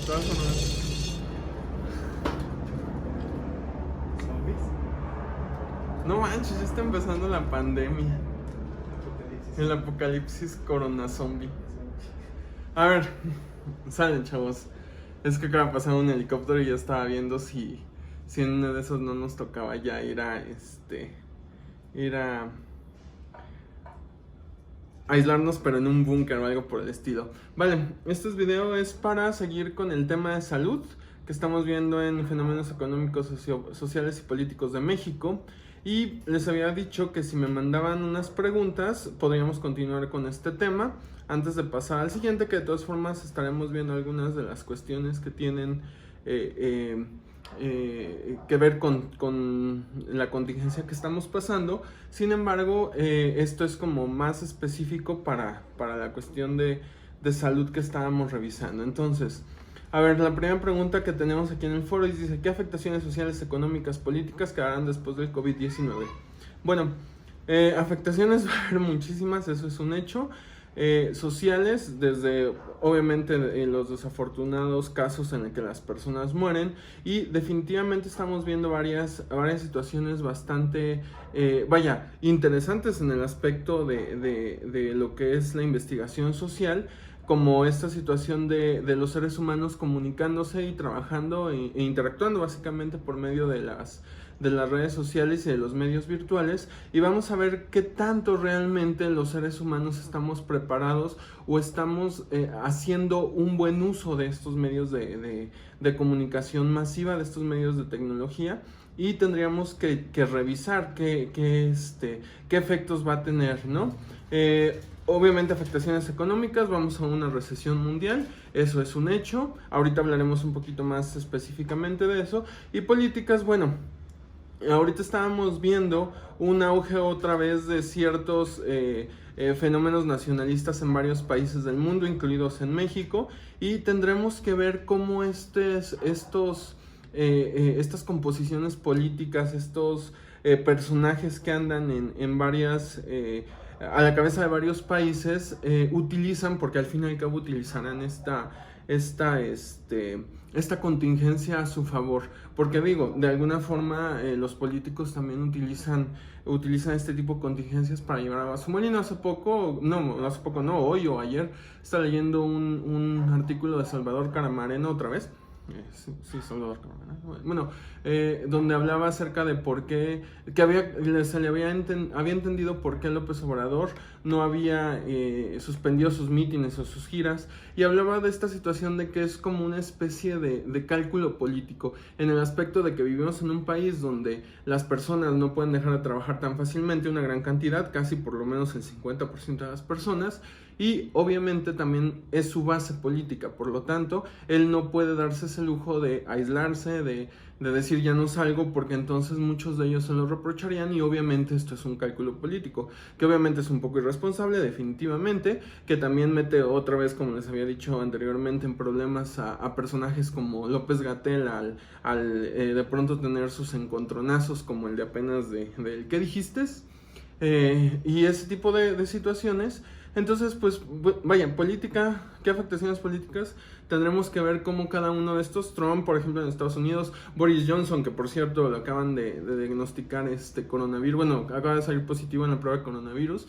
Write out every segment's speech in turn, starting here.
todas formas. No manches, ya está empezando la pandemia. El apocalipsis corona zombie. A ver, salen chavos. Es que acaba de pasar un helicóptero y ya estaba viendo si en uno de esos no nos tocaba ya ir a aislarnos, pero en un búnker o algo por el estilo. Vale, este video es para seguir con el tema de salud que estamos viendo en fenómenos económicos, sociales y políticos de México. Y les había dicho que si me mandaban unas preguntas, podríamos continuar con este tema antes de pasar al siguiente, que de todas formas estaremos viendo algunas de las cuestiones que tienen que ver con la contingencia que estamos pasando. Sin embargo, esto es como más específico para la cuestión de salud que estábamos revisando. Entonces, a ver, la primera pregunta que tenemos aquí en el foro dice: ¿qué afectaciones sociales, económicas, políticas quedarán después del COVID-19? Bueno, afectaciones va a haber muchísimas, eso es un hecho. Sociales, desde obviamente los desafortunados casos en los que las personas mueren, y definitivamente estamos viendo varias situaciones bastante interesantes en el aspecto de lo que es la investigación social, como esta situación de los seres humanos comunicándose y trabajando e interactuando básicamente por medio de las redes sociales y de los medios virtuales. Y vamos a ver qué tanto realmente los seres humanos estamos preparados o estamos haciendo un buen uso de estos medios de comunicación masiva, de estos medios de tecnología. Y tendríamos que revisar qué efectos va a tener, ¿no? Obviamente afectaciones económicas, vamos a una recesión mundial, eso es un hecho. Ahorita hablaremos un poquito más específicamente de eso. Y políticas, bueno, ahorita estábamos viendo un auge otra vez de ciertos fenómenos nacionalistas en varios países del mundo, incluidos en México, y tendremos que ver cómo estas composiciones políticas, estos personajes que andan en varias a la cabeza de varios países utilizan, porque al fin y al cabo utilizarán esta contingencia a su favor. Porque digo, de alguna forma los políticos también utilizan este tipo de contingencias para llevar a su molino. Hoy o ayer estaba leyendo un artículo de Salvador Camarena otra vez. Sí, Salvador Camarena. Bueno, donde hablaba acerca de por qué, había entendido por qué López Obrador no había suspendido sus mítines o sus giras, y hablaba de esta situación de que es como una especie de cálculo político, en el aspecto de que vivimos en un país donde las personas no pueden dejar de trabajar tan fácilmente, una gran cantidad, casi por lo menos el 50% de las personas, y obviamente también es su base política. Por lo tanto, él no puede darse ese lujo de aislarse, de decir ya no salgo, porque entonces muchos de ellos se lo reprocharían, y obviamente esto es un cálculo político, que obviamente es un poco irresponsable, definitivamente, que también mete otra vez, como les había dicho anteriormente, en problemas a personajes como López-Gatell al de pronto tener sus encontronazos, como el de apenas del ¿qué dijiste? Y ese tipo de situaciones. Entonces, pues, política, ¿qué afectaciones políticas? Tendremos que ver cómo cada uno de estos, Trump, por ejemplo, en Estados Unidos, Boris Johnson, que por cierto lo acaban de diagnosticar coronavirus, bueno, acaba de salir positivo en la prueba de coronavirus,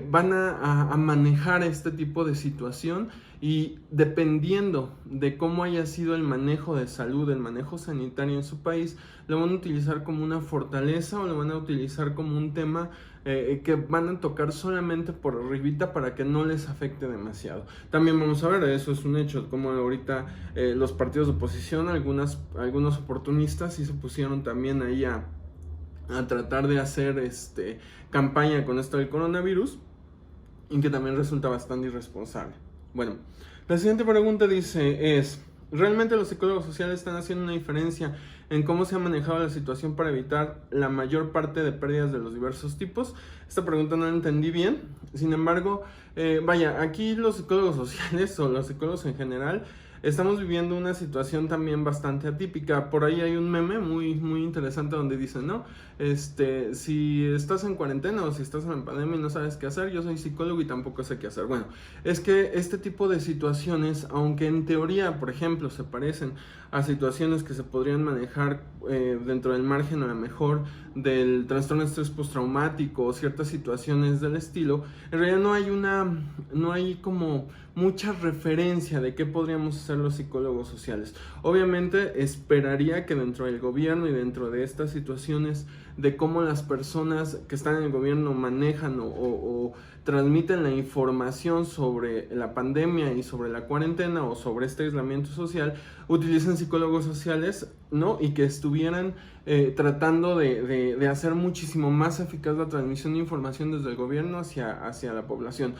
van a manejar este tipo de situación, y dependiendo de cómo haya sido el manejo de salud, el manejo sanitario en su país, lo van a utilizar como una fortaleza o lo van a utilizar como un tema que van a tocar solamente por arribita para que no les afecte demasiado. También vamos a ver, eso es un hecho, como ahorita los partidos de oposición, algunos oportunistas sí se pusieron también ahí a tratar de hacer campaña con esto del coronavirus, y que también resulta bastante irresponsable. Bueno, la siguiente pregunta dice ¿realmente los psicólogos sociales están haciendo una diferencia en cómo se ha manejado la situación para evitar la mayor parte de pérdidas de los diversos tipos? Esta pregunta no la entendí bien. Sin embargo, aquí los psicólogos sociales o los psicólogos en general estamos viviendo una situación también bastante atípica. Por ahí hay un meme muy, muy interesante donde dice, ¿no? Si estás en cuarentena o si estás en pandemia y no sabes qué hacer, yo soy psicólogo y tampoco sé qué hacer. Bueno, es que este tipo de situaciones, aunque en teoría, por ejemplo, se parecen a situaciones que se podrían manejar dentro del margen a lo mejor del trastorno de estrés postraumático o ciertas situaciones del estilo, en realidad no hay como mucha referencia de qué podríamos hacer los psicólogos sociales. Obviamente esperaría que dentro del gobierno y dentro de estas situaciones de cómo las personas que están en el gobierno manejan o transmiten la información sobre la pandemia y sobre la cuarentena o sobre este aislamiento social, utilicen psicólogos sociales, ¿no? Y que estuvieran tratando de hacer muchísimo más eficaz la transmisión de información desde el gobierno hacia la población.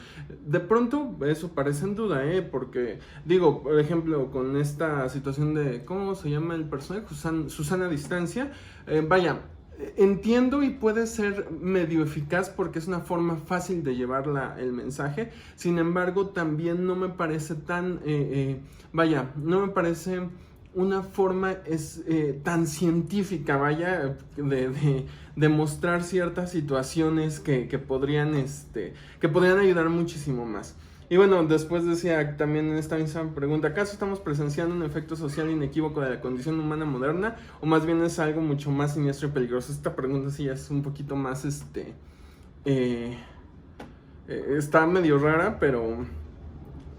De pronto eso parece en duda, porque digo, por ejemplo, con esta situación de, ¿cómo se llama el personaje? Susana Distancia, vaya, entiendo y puede ser medio eficaz porque es una forma fácil de llevar el mensaje. Sin embargo, también no me parece tan, no me parece una forma tan científica, de mostrar ciertas situaciones que podrían ayudar muchísimo más. Y bueno, después decía también en esta misma pregunta, ¿acaso estamos presenciando un efecto social inequívoco de la condición humana moderna? ¿O más bien es algo mucho más siniestro y peligroso? Esta pregunta sí ya es un poquito más, está medio rara, pero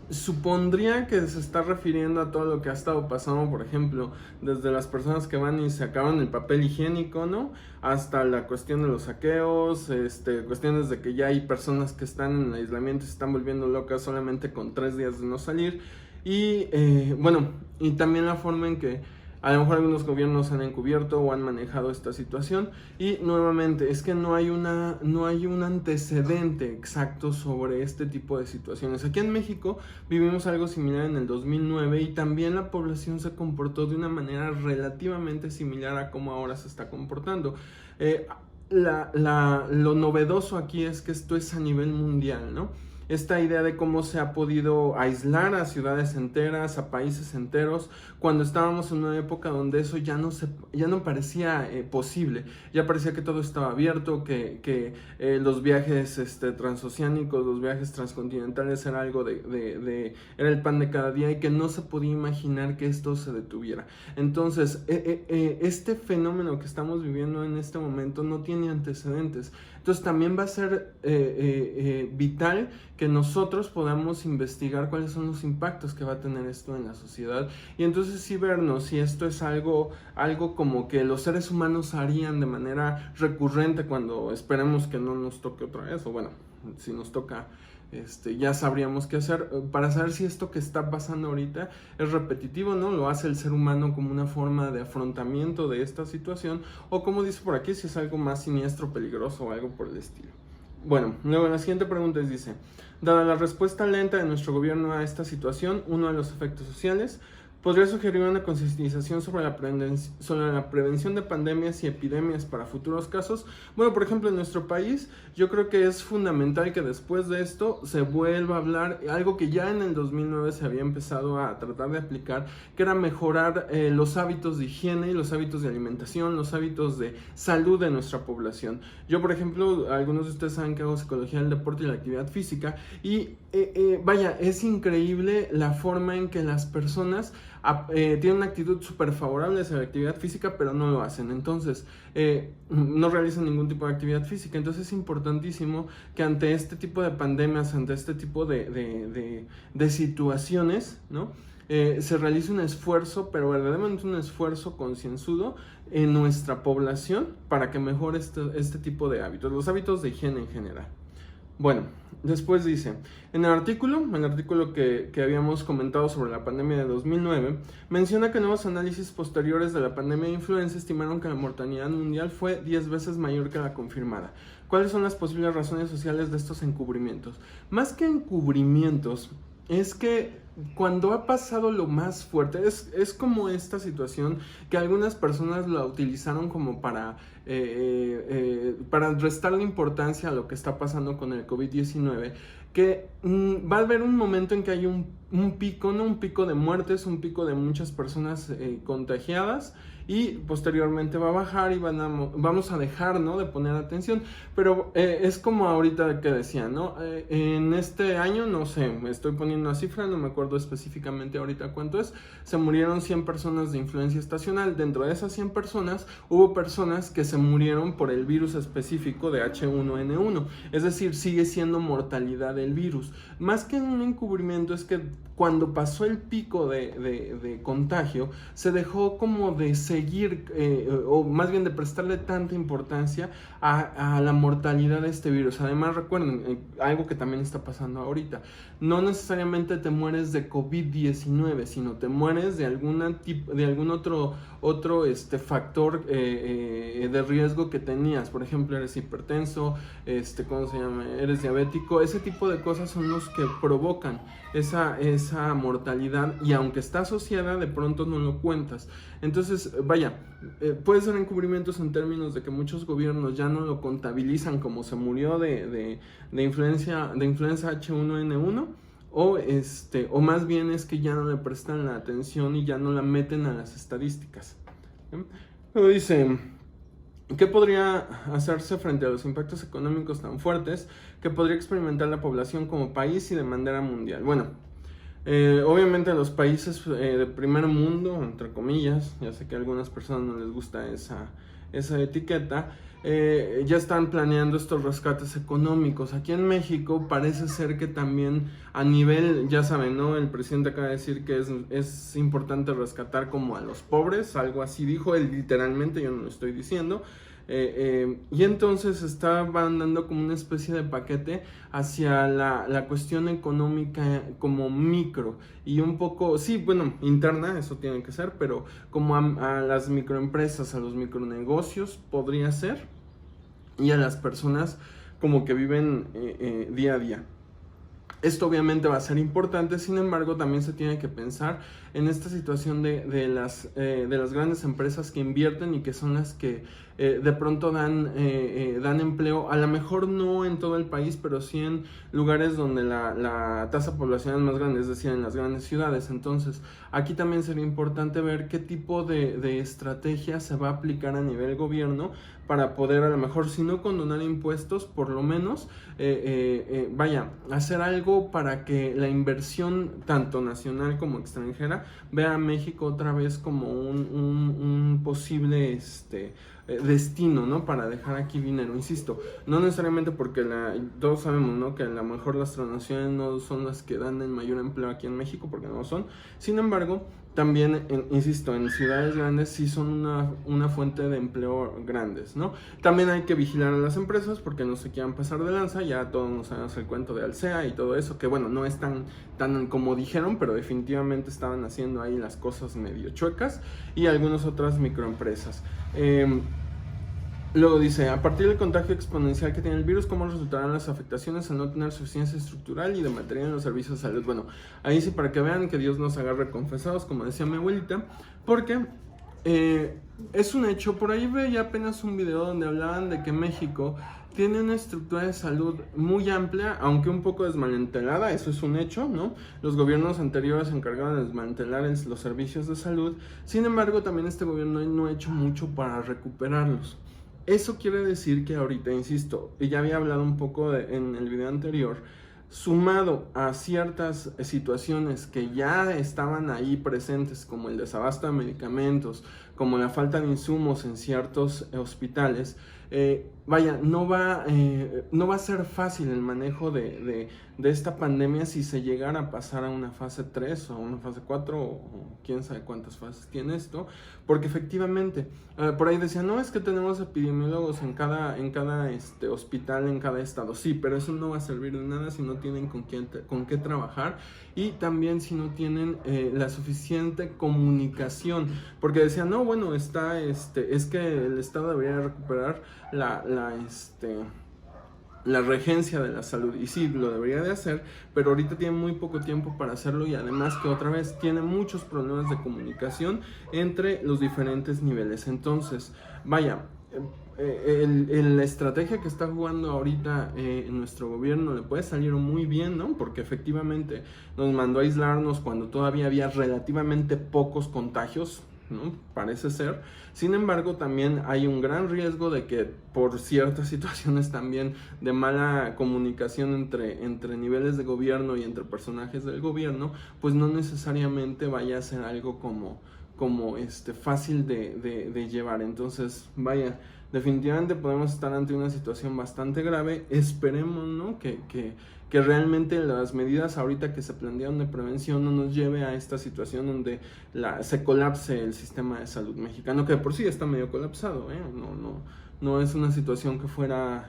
supondría que se está refiriendo a todo lo que ha estado pasando, por ejemplo, desde las personas que van y se acaban el papel higiénico, ¿no? Hasta la cuestión de los saqueos, cuestiones de que ya hay personas que están en aislamiento y se están volviendo locas solamente con 3 días de no salir. Y y también la forma en que a lo mejor algunos gobiernos han encubierto o han manejado esta situación. Y nuevamente, es que no hay un antecedente exacto sobre este tipo de situaciones. Aquí en México vivimos algo similar en el 2009 y también la población se comportó de una manera relativamente similar a cómo ahora se está comportando. Lo novedoso aquí es que esto es a nivel mundial, ¿no? Esta idea de cómo se ha podido aislar a ciudades enteras, a países enteros, cuando estábamos en una época donde eso ya no parecía posible. Ya parecía que todo estaba abierto, que los viajes transoceánicos, los viajes transcontinentales era algo era el pan de cada día y que no se podía imaginar que esto se detuviera. Entonces, este fenómeno que estamos viviendo en este momento no tiene antecedentes. Entonces también va a ser vital que nosotros podamos investigar cuáles son los impactos que va a tener esto en la sociedad y entonces sí vernos si esto es algo como que los seres humanos harían de manera recurrente cuando esperemos que no nos toque otra vez, o bueno, si nos toca, ya sabríamos qué hacer para saber si esto que está pasando ahorita es repetitivo, ¿no? Lo hace el ser humano como una forma de afrontamiento de esta situación o como dice por aquí, si es algo más siniestro, peligroso o algo por el estilo. Bueno, luego la siguiente pregunta dice, dada la respuesta lenta de nuestro gobierno a esta situación, uno de los efectos sociales, ¿podría sugerir una concientización sobre la prevención de pandemias y epidemias para futuros casos? Bueno, por ejemplo, en nuestro país, yo creo que es fundamental que después de esto se vuelva a hablar, algo que ya en el 2009 se había empezado a tratar de aplicar, que era mejorar los hábitos de higiene, los hábitos de alimentación, los hábitos de salud de nuestra población. Yo, por ejemplo, algunos de ustedes saben que hago psicología del deporte y la actividad física y es increíble la forma en que las personas tienen una actitud súper favorable hacia la actividad física, pero no lo hacen. Entonces, no realizan ningún tipo de actividad física. Entonces, es importantísimo que ante este tipo de pandemias, ante este tipo de situaciones, ¿no? Se realice un esfuerzo, pero verdaderamente un esfuerzo concienzudo en nuestra población para que mejore este tipo de hábitos, los hábitos de higiene en general. Bueno, después dice, en el artículo que habíamos comentado sobre la pandemia de 2009, menciona que nuevos análisis posteriores de la pandemia de influenza estimaron que la mortalidad mundial fue 10 veces mayor que la confirmada. ¿Cuáles son las posibles razones sociales de estos encubrimientos? Más que encubrimientos, es que cuando ha pasado lo más fuerte, es como esta situación que algunas personas la utilizaron como para restarle importancia a lo que está pasando con el COVID-19, que va a haber un momento en que hay un pico, ¿no? Un pico de muertes, un pico de muchas personas contagiadas, y posteriormente va a bajar y vamos a dejar, ¿no?, de poner atención. Pero es como ahorita que decía, ¿no? En este año, no sé, me estoy poniendo una cifra, no me acuerdo específicamente ahorita cuánto es, se murieron 100 personas de influencia estacional. Dentro de esas 100 personas, hubo personas que se murieron por el virus específico de H1N1, es decir, sigue siendo mortalidad del virus. Más que un encubrimiento, es que cuando pasó el pico de contagio, se dejó como de seguir, o más bien de prestarle tanta importancia a la mortalidad de este virus. Además, recuerden, algo que también está pasando ahorita, no necesariamente te mueres de COVID-19, sino te mueres de algún otro factor de riesgo que tenías. Por ejemplo, eres hipertenso, ¿cómo se llama?, eres diabético. Ese tipo de cosas son los que provocan esa mortalidad, y aunque está asociada, de pronto no lo cuentas. Entonces, vaya, puede ser encubrimientos en términos de que muchos gobiernos ya no lo contabilizan como se murió de influenza H1N1, o más bien es que ya no le prestan la atención y ya no la meten a las estadísticas. Luego dice: ¿qué podría hacerse frente a los impactos económicos tan fuertes que podría experimentar la población como país y de manera mundial? Bueno, obviamente los países de primer mundo, entre comillas, ya sé que a algunas personas no les gusta esa etiqueta, ya están planeando estos rescates económicos. Aquí en México parece ser que también a nivel, ya saben, ¿no?, el presidente acaba de decir que es importante rescatar como a los pobres, algo así dijo él literalmente, yo no lo estoy diciendo. Y entonces estaban dando como una especie de paquete hacia la cuestión económica como micro, y un poco, sí, bueno, interna, eso tiene que ser, pero como a las microempresas, a los micronegocios podría ser, y a las personas como que viven día a día. Esto obviamente va a ser importante, sin embargo también se tiene que pensar en esta situación de las grandes empresas que invierten y que son las que de pronto dan empleo, a lo mejor no en todo el país, pero sí en lugares donde la tasa poblacional es más grande, es decir, en las grandes ciudades. Entonces aquí también sería importante ver qué tipo de estrategia se va a aplicar a nivel gobierno para poder, a lo mejor, si no condonar impuestos, por lo menos hacer algo para que la inversión tanto nacional como extranjera vea a México otra vez como un posible destino, ¿no?, para dejar aquí dinero. Insisto, no necesariamente porque todos sabemos, ¿no?, que a lo mejor las transnacionales no son las que dan el mayor empleo aquí en México, porque no lo son. Sin embargo, también, insisto, en ciudades grandes sí son una fuente de empleo grandes, ¿no? También hay que vigilar a las empresas porque no se quieran pasar de lanza. Ya todos nos sabemos el cuento de Alsea y todo eso, que bueno, no es tan como dijeron, pero definitivamente estaban haciendo ahí las cosas medio chuecas, y algunas otras microempresas. Luego dice: a partir del contagio exponencial que tiene el virus, ¿cómo resultarán las afectaciones al no tener suficiencia estructural y de material en los servicios de salud? Bueno, ahí sí, para que vean que Dios nos agarre confesados, como decía mi abuelita, porque es un hecho. Por ahí veía apenas un video donde hablaban de que México tiene una estructura de salud muy amplia, aunque un poco desmantelada. Eso es un hecho, ¿no? Los gobiernos anteriores se encargaron de desmantelar los servicios de salud. Sin embargo, también este gobierno no ha hecho mucho para recuperarlos. Eso quiere decir que ahorita, insisto, y ya había hablado un poco en el video anterior, sumado a ciertas situaciones que ya estaban ahí presentes, como el desabasto de medicamentos, como la falta de insumos en ciertos hospitales, no va a ser fácil el manejo de esta pandemia si se llegara a pasar a una fase 3 o una fase 4 o quién sabe cuántas fases tiene esto, porque efectivamente, por ahí decían, no, es que tenemos epidemiólogos en cada hospital, en cada estado. Sí, pero eso no va a servir de nada si no tienen con qué trabajar, y también si no tienen la suficiente comunicación, porque decían, no, bueno, es que el estado debería recuperar la regencia de la salud, y sí, lo debería de hacer, pero ahorita tiene muy poco tiempo para hacerlo, y además que otra vez tiene muchos problemas de comunicación entre los diferentes niveles. Entonces, la estrategia que está jugando ahorita nuestro gobierno le puede salir muy bien, ¿no? Porque efectivamente nos mandó a aislarnos cuando todavía había relativamente pocos contagios, ¿no? Parece ser. Sin embargo, también hay un gran riesgo de que por ciertas situaciones también de mala comunicación entre niveles de gobierno y entre personajes del gobierno, pues no necesariamente vaya a ser algo como fácil de llevar. Entonces, vaya, definitivamente podemos estar ante una situación bastante grave. Esperemos, ¿no? Que realmente las medidas ahorita que se plantearon de prevención no nos lleve a esta situación donde se colapse el sistema de salud mexicano, que de por sí está medio colapsado, ¿eh? No es una situación que fuera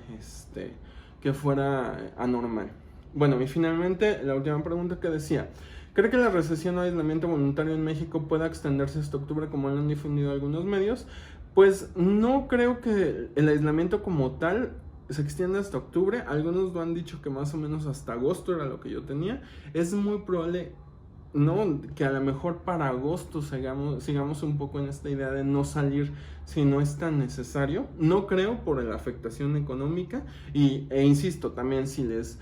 anormal. Bueno, y finalmente la última pregunta que decía: ¿cree que la recesión o aislamiento voluntario en México pueda extenderse hasta octubre como lo han difundido algunos medios? Pues no creo que el aislamiento como tal se extienda hasta octubre. Algunos lo han dicho que más o menos hasta agosto era lo que yo tenía. Es muy probable, no, que a lo mejor para agosto sigamos un poco en esta idea de no salir si no es tan necesario. No creo por la afectación económica e insisto, también si les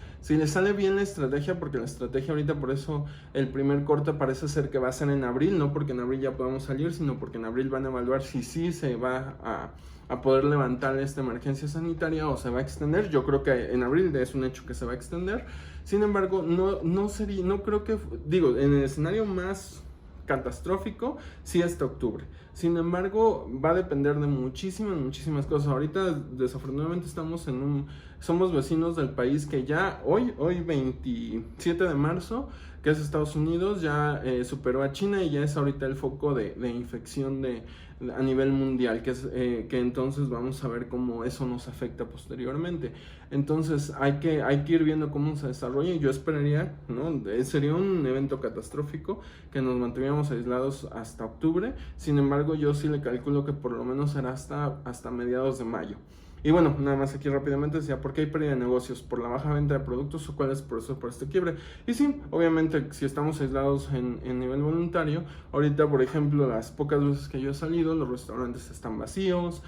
sale bien la estrategia, porque la estrategia ahorita, por eso el primer corte parece ser que va a ser en abril, no porque en abril ya podamos salir, sino porque en abril van a evaluar si sí se va a poder levantar esta emergencia sanitaria o se va a extender. Yo creo que en abril es un hecho que se va a extender. Sin embargo, no creo que, digo, en el escenario más catastrófico, sí hasta octubre. Sin embargo, va a depender de muchísimas cosas. Ahorita, desafortunadamente, somos vecinos del país que ya hoy 27 de marzo, que es Estados Unidos, ya superó a China y ya es ahorita el foco de infección a nivel mundial, que entonces vamos a ver cómo eso nos afecta posteriormente. Entonces hay que ir viendo cómo se desarrolla, y yo esperaría, ¿no? Sería un evento catastrófico que nos mantuviéramos aislados hasta octubre. Sin embargo, yo sí le calculo que por lo menos será hasta mediados de mayo. Y bueno, nada más aquí rápidamente decía: ¿por qué hay pérdida de negocios? ¿Por la baja venta de productos o cuál es por este quiebre? Y sí, obviamente, si estamos aislados en nivel voluntario, ahorita, por ejemplo, las pocas veces que yo he salido, los restaurantes están vacíos,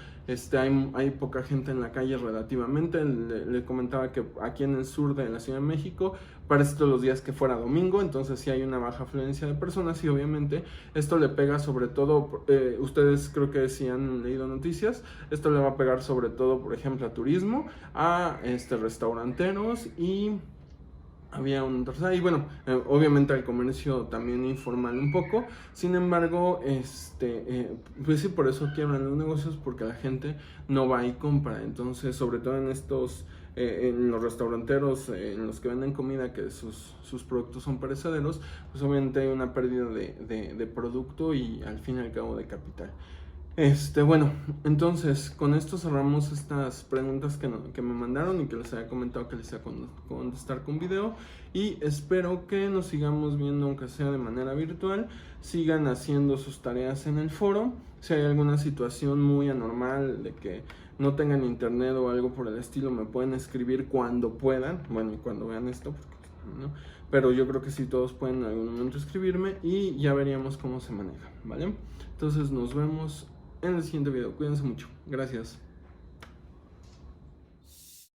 hay poca gente en la calle relativamente. Le comentaba que aquí en el sur de la Ciudad de México parece todos los días que fuera domingo, entonces sí hay una baja afluencia de personas, y obviamente esto le pega sobre todo, ustedes creo que si han leído noticias, esto le va a pegar sobre todo, por ejemplo, a turismo, a restauranteros, y había un tercer, y bueno, obviamente al comercio también informal un poco. Sin embargo, pues sí, por eso quiebran los negocios, porque la gente no va y compra. Entonces, sobre todo en los restauranteros, en los que venden comida, que sus productos son perecederos, pues obviamente hay una pérdida de producto y al fin y al cabo de capital. Bueno, entonces con esto cerramos estas preguntas que me mandaron y que les había comentado que les iba a contestar con video, y espero que nos sigamos viendo, aunque sea de manera virtual. Sigan haciendo sus tareas en el foro. Si hay alguna situación muy anormal de que no tengan internet o algo por el estilo, me pueden escribir cuando puedan, bueno, y cuando vean esto, ¿no? Pero yo creo que sí, todos pueden en algún momento escribirme y ya veríamos cómo se maneja, ¿vale? Entonces nos vemos en el siguiente video. Cuídense mucho. Gracias.